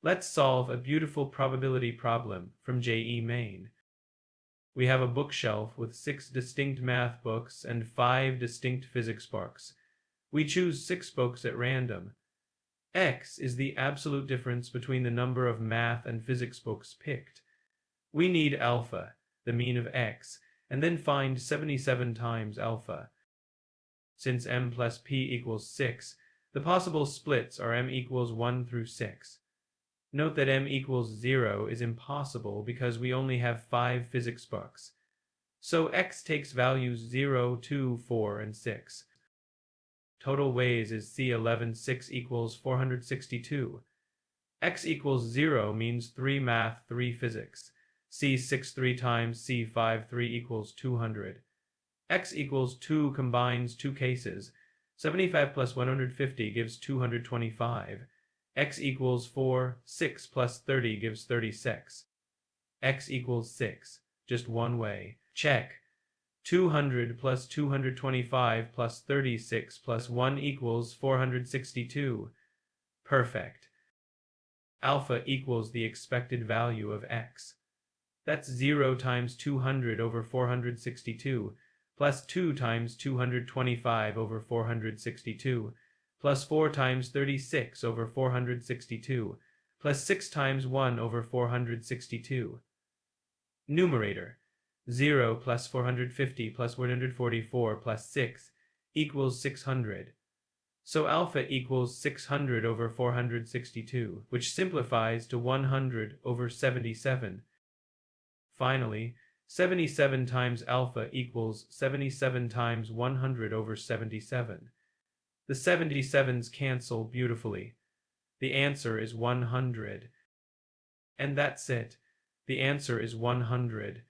Let's solve a beautiful probability problem from J.E. Main. We have a bookshelf with 6 distinct math books and 5 distinct physics books. We choose 6 books at random. X is the absolute difference between the number of math and physics books picked. We need alpha, the mean of X, and then find 77 times alpha. Since m plus p equals 6, the possible splits are m equals 1 through 6. Note that m equals 0 is impossible because we only have 5 physics books. So x takes values 0, 2, 4, and 6. Total ways is C11 6 equals 462. X equals 0 means 3 math, 3 physics. C6 3 times C5 3 equals 200. X equals 2 combines 2 cases. 75 plus 150 gives 225. X equals 4, 6 plus 30 gives 36. X equals 6, just one way. Check. 200 plus 225 plus 36 plus 1 equals 462. Perfect. Alpha equals the expected value of x. That's 0 times 200 over 462, plus 2 times 225 over 462, plus 4 times 36 over 462, plus 6 times 1 over 462. Numerator, 0 plus 450 plus 144 plus 6 equals 600. So alpha equals 600 over 462, which simplifies to 100 over 77. Finally, 77 times alpha equals 77 times 100 over 77. The 77s cancel beautifully. The answer is 100. And that's it. The answer is 100.